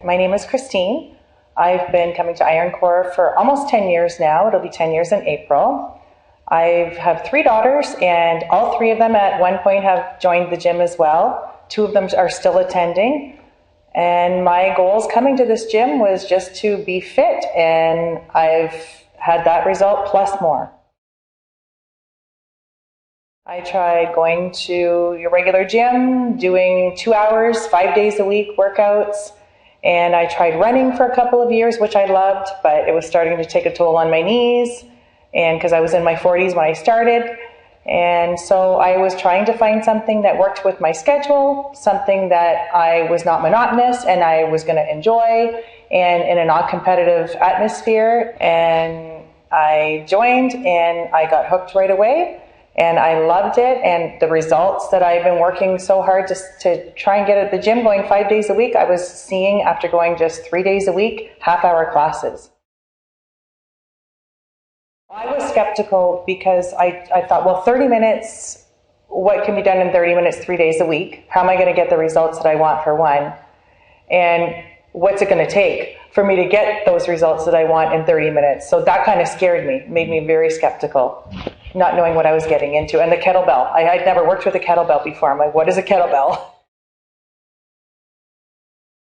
My name is Kristine. I've been coming to IronCore for almost 10 years now. It'll be 10 years in April. I have 3 daughters, and all 3 of them at one point have joined the gym as well. 2 of them are still attending. And my goals coming to this gym was just to be fit, and I've had that result plus more. I tried going to your regular gym, doing 2 hours, 5 days a week workouts, and I tried running for a couple of years, which I loved, but it was starting to take a toll on my knees, and because I was in my 40s when I started. And so I was trying to find something that worked with my schedule, something that I was not monotonous and I was going to enjoy, and in a non-competitive atmosphere. And I joined and I got hooked right away, and I loved it. And the results that I've been working so hard to try and get at the gym, going 5 days a week, I was seeing after going just 3 days a week, half-hour classes. I was skeptical because I thought, well, 30 minutes, what can be done in 30 minutes 3 days a week? How am I going to get the results that I want, for one? And what's it going to take for me to get those results that I want in 30 minutes? So that kind of scared me, made me very skeptical, not knowing what I was getting into. And the kettlebell, I'd never worked with a kettlebell before. I'm like, what is a kettlebell?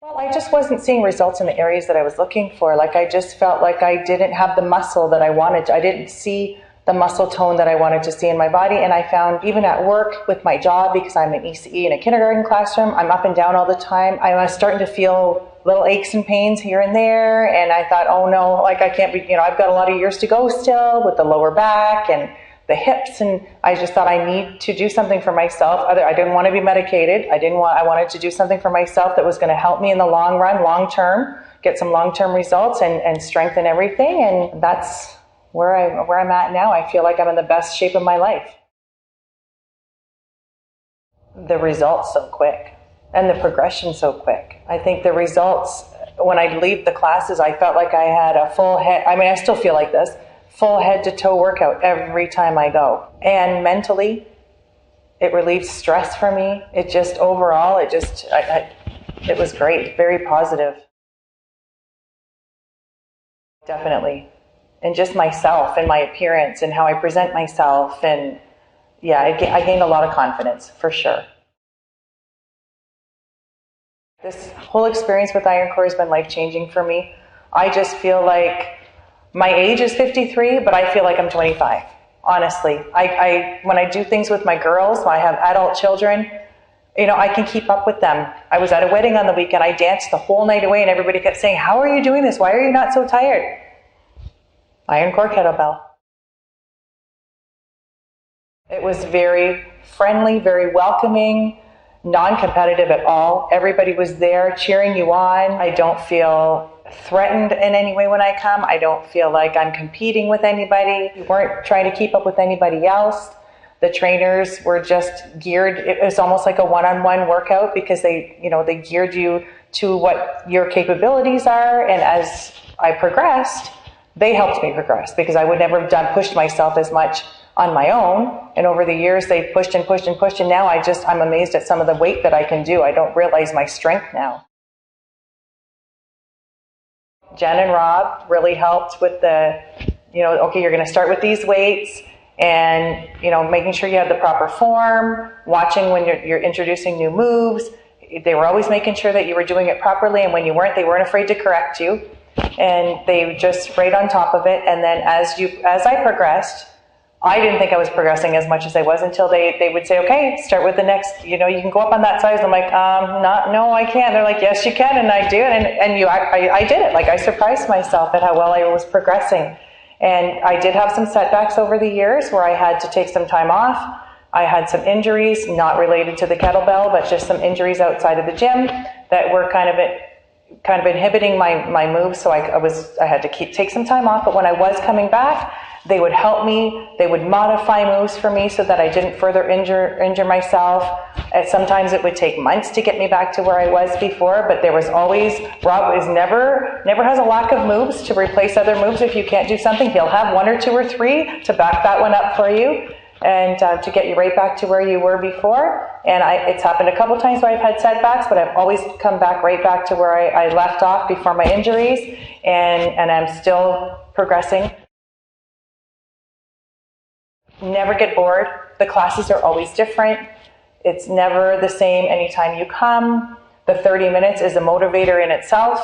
Well, I just wasn't seeing results in the areas that I was looking for. Like, I just felt like I didn't have the muscle that I wanted. I didn't see the muscle tone that I wanted to see in my body. And I found even at work with my job, because I'm an ECE in a kindergarten classroom, I'm up and down all the time. I was starting to feel little aches and pains here and there. And I thought, oh no, like I can't be, I've got a lot of years to go still with the lower back and the hips, and I just thought I need to do something for myself. I didn't want to be medicated. I wanted to do something for myself that was going to help me in the long run, long term, get some long-term results and strengthen everything. And that's where I'm at now. I feel like I'm in the best shape of my life. The results so quick, and the progression so quick. I think the results, when I leave the classes, I felt like I had a full head. I mean, I still feel like this. Full head to toe workout every time I go. And mentally, it relieved stress for me. It just, overall, it was great, very positive. Definitely. And just myself and my appearance and how I present myself. And yeah, I gained a lot of confidence, for sure. This whole experience with IronCore has been life-changing for me. I just feel like my age is 53, but I feel like I'm 25, honestly. When I do things with my girls, when I have adult children, I can keep up with them. I was at a wedding on the weekend. I danced the whole night away, and everybody kept saying, how are you doing this? Why are you not so tired? IronCore kettlebell. It was very friendly, very welcoming, non-competitive at all. Everybody was there cheering you on. I don't feel threatened in any way when I come. I don't feel like I'm competing with anybody. We weren't trying to keep up with anybody else. The trainers were just geared. It was almost like a one-on-one workout, because they geared you to what your capabilities are. And as I progressed, they helped me progress, because I would never have pushed myself as much on my own. And over the years, they pushed and pushed and pushed. And now I'm amazed at some of the weight that I can do. I don't realize my strength now. Jen and Rob really helped with the, okay, you're going to start with these weights, and, making sure you have the proper form, watching when you're introducing new moves. They were always making sure that you were doing it properly, and when you weren't, they weren't afraid to correct you. And they were just right on top of it. And then as I progressed, I didn't think I was progressing as much as I was, until they would say, okay, start with the next, you can go up on that size. I'm like, no, I can't. They're like, yes, you can. And I do. I did it. Like, I surprised myself at how well I was progressing. And I did have some setbacks over the years where I had to take some time off. I had some injuries, not related to the kettlebell, but just some injuries outside of the gym that were kind of inhibiting my moves. So I had to take some time off. But when I was coming back, they would help me. They would modify moves for me so that I didn't further injure myself. And sometimes it would take months to get me back to where I was before, but there was always, Rob is never has a lack of moves to replace other moves. If you can't do something, he'll have 1 or 2 or 3 to back that one up for you. and to get you right back to where you were before. And it's happened a couple times where I've had setbacks, but I've always come back right back to where I left off before my injuries, and I'm still progressing. Never get bored. The classes are always different. It's never the same anytime you come. The 30 minutes is a motivator in itself.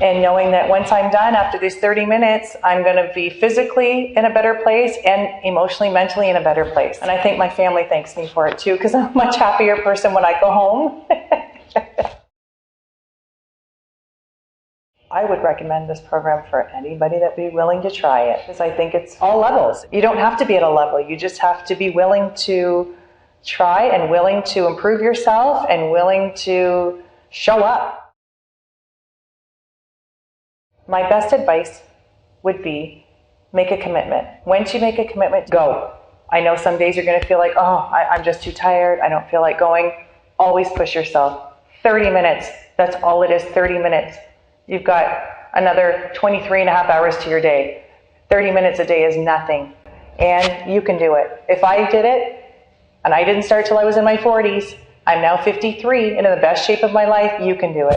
And knowing that once I'm done, after these 30 minutes, I'm going to be physically in a better place and emotionally, mentally in a better place. And I think my family thanks me for it too, because I'm a much happier person when I go home. I would recommend this program for anybody that would be willing to try it, because I think it's all levels. You don't have to be at a level. You just have to be willing to try and willing to improve yourself and willing to show up. My best advice would be make a commitment. Once you make a commitment, go. I know some days you're going to feel like, oh, I'm just too tired. I don't feel like going. Always push yourself. 30 minutes. That's all it is, 30 minutes. You've got another 23 and a half hours to your day. 30 minutes a day is nothing. And you can do it. If I did it, and I didn't start till I was in my 40s, I'm now 53 and in the best shape of my life, you can do it.